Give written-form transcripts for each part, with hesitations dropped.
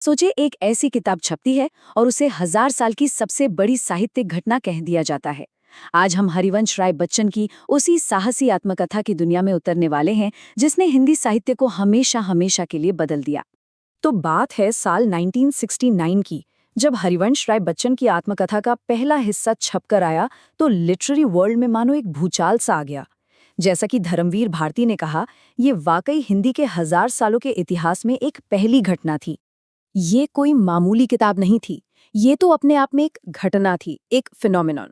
सोचे एक ऐसी किताब छपती है और उसे 1000 साल की सबसे बड़ी साहित्यिक घटना कह दिया जाता है। आज हम हरिवंश राय बच्चन की उसी साहसी आत्मकथा की दुनिया में उतरने वाले हैं जिसने हिंदी साहित्य को हमेशा हमेशा के लिए बदल दिया। तो बात है साल 1969 की, जब हरिवंश राय बच्चन की आत्मकथा का पहला हिस्सा छपकर आया तो लिटरेरी वर्ल्ड में मानो एक भूचाल सा आ गया। जैसा कि धर्मवीर भारती ने कहा, ये वाकई हिंदी के 1000 सालों के इतिहास में एक पहली घटना थी। ये कोई मामूली किताब नहीं थी, ये तो अपने आप में एक घटना थी, एक फिनोमिनॉन।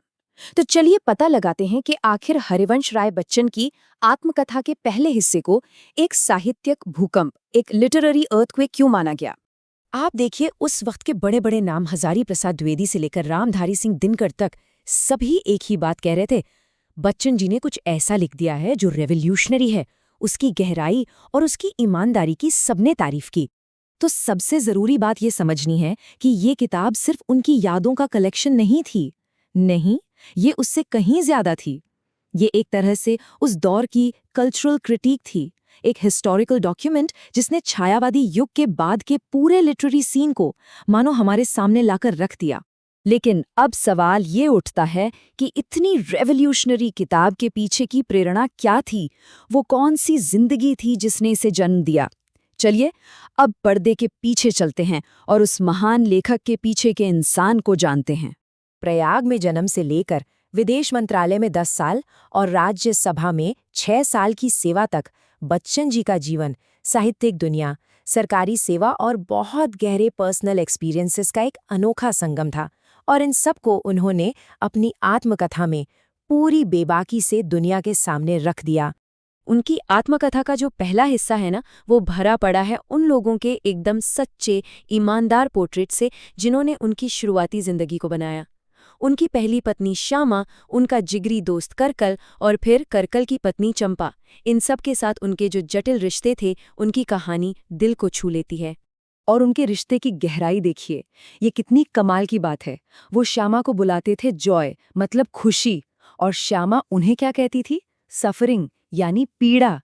तो चलिए पता लगाते हैं कि आखिर हरिवंश राय बच्चन की आत्मकथा के पहले हिस्से को एक साहित्यिक भूकंप, एक लिटरेरी अर्थक्वेक क्यों माना गया। आप देखिए, उस वक्त के बड़े बड़े नाम हजारी प्रसाद द्विवेदी से लेकर रामधारी सिंह दिनकर तक सभी एक ही बात कह रहे थे, बच्चन जी ने कुछ ऐसा लिख दिया है जो रेवोल्यूशनरी है। उसकी गहराई और उसकी ईमानदारी की सबने तारीफ की। तो सबसे जरूरी बात ये समझनी है कि ये किताब सिर्फ उनकी यादों का कलेक्शन नहीं थी। नहीं, ये उससे कहीं ज्यादा थी। ये एक तरह से उस दौर की कल्चरल क्रिटिक थी, एक हिस्टोरिकल डॉक्यूमेंट जिसने छायावादी युग के बाद के पूरे लिटरेरी सीन को मानो हमारे सामने लाकर रख दिया। लेकिन अब सवाल ये उठता है कि इतनी रेवोल्यूशनरी किताब के पीछे की प्रेरणा क्या थी? वो कौन सी जिंदगी थी जिसने इसे जन्म दिया? चलिए अब पर्दे के पीछे चलते हैं और उस महान लेखक के पीछे के इंसान को जानते हैं। प्रयाग में जन्म से लेकर विदेश मंत्रालय में 10 साल और राज्यसभा में 6 साल की सेवा तक बच्चन जी का जीवन साहित्यिक दुनिया, सरकारी सेवा और बहुत गहरे पर्सनल एक्सपीरियंसेस का एक अनोखा संगम था। और इन सब को उन्होंने अपनी आत्मकथा में पूरी बेबाकी से दुनिया के सामने रख दिया। उनकी आत्मकथा का जो पहला हिस्सा है ना, वो भरा पड़ा है उन लोगों के एकदम सच्चे, ईमानदार पोर्ट्रेट से जिन्होंने उनकी शुरुआती जिंदगी को बनाया। उनकी पहली पत्नी श्यामा, उनका जिगरी दोस्त करकल और फिर करकल की पत्नी चंपा, इन सब के साथ उनके जो जटिल रिश्ते थे, उनकी कहानी दिल को छू लेती है। और उनके रिश्ते की गहराई देखिए, ये कितनी कमाल की बात है। वो श्यामा को बुलाते थे जॉय, मतलब खुशी, और श्यामा उन्हें क्या कहती थी? सफरिंग, यानी पीड़ा।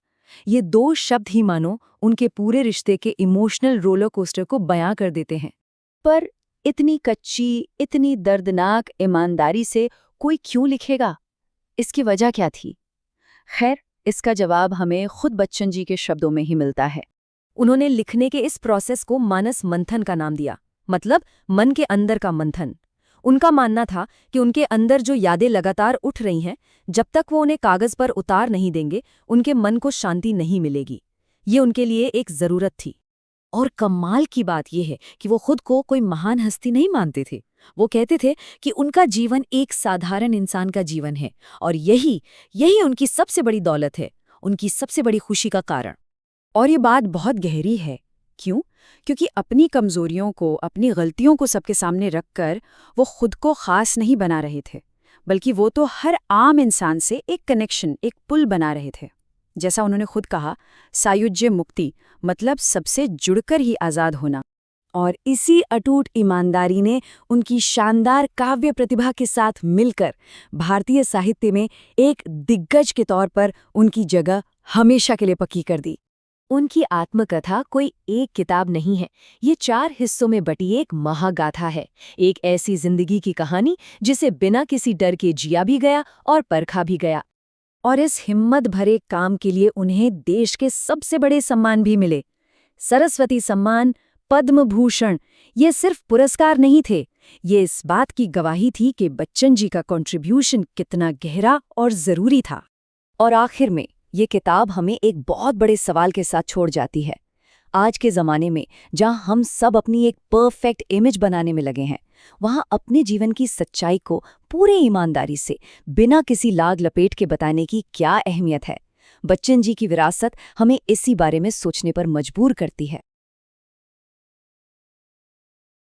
ये दो शब्द ही मानो उनके पूरे रिश्ते के इमोशनल रोलर कोस्टर को बयां कर देते हैं। पर इतनी कच्ची, इतनी दर्दनाक ईमानदारी से कोई क्यों लिखेगा? इसकी वजह क्या थी? खैर, इसका जवाब हमें खुद बच्चन जी के शब्दों में ही मिलता है। उन्होंने लिखने के इस प्रोसेस को मानस मंथन का नाम दिया, मतलब मन के अंदर का मंथन। उनका मानना था कि उनके अंदर जो यादें लगातार उठ रही हैं, जब तक वो उन्हें कागज पर उतार नहीं देंगे, उनके मन को शांति नहीं मिलेगी। ये उनके लिए एक जरूरत थी। और कमाल की बात यह है कि वो खुद को कोई महान हस्ती नहीं मानते थे। वो कहते थे कि उनका जीवन एक साधारण इंसान का जीवन है और यही यही उनकी सबसे बड़ी दौलत है, उनकी सबसे बड़ी खुशी का कारण। और ये बात बहुत गहरी है। क्यों? क्योंकि अपनी कमजोरियों को, अपनी गलतियों को सबके सामने रखकर वो खुद को खास नहीं बना रहे थे, बल्कि वो तो हर आम इंसान से एक कनेक्शन, एक पुल बना रहे थे। जैसा उन्होंने खुद कहा, सायुज्य मुक्ति, मतलब सबसे जुड़कर ही आज़ाद होना। और इसी अटूट ईमानदारी ने उनकी शानदार काव्य प्रतिभा के साथ मिलकर भारतीय साहित्य में एक दिग्गज के तौर पर उनकी जगह हमेशा के लिए पक्की कर दी। उनकी आत्मकथा कोई एक किताब नहीं है, ये 4 हिस्सों में बटी एक महागाथा है। एक ऐसी जिंदगी की कहानी जिसे बिना किसी डर के जिया भी गया और परखा भी गया। और इस हिम्मत भरे काम के लिए उन्हें देश के सबसे बड़े सम्मान भी मिले। सरस्वती सम्मान, पद्म भूषण, ये सिर्फ पुरस्कार नहीं थे, ये इस बात की गवाही थी कि बच्चन जी का कंट्रीब्यूशन कितना गहरा और जरूरी था। और आखिर में ये किताब हमें एक बहुत बड़े सवाल के साथ छोड़ जाती है। आज के ज़माने में जहाँ हम सब अपनी एक परफेक्ट इमेज बनाने में लगे हैं, वहाँ अपने जीवन की सच्चाई को पूरे ईमानदारी से, बिना किसी लाग लपेट के बताने की क्या अहमियत है? बच्चन जी की विरासत हमें इसी बारे में सोचने पर मजबूर करती है।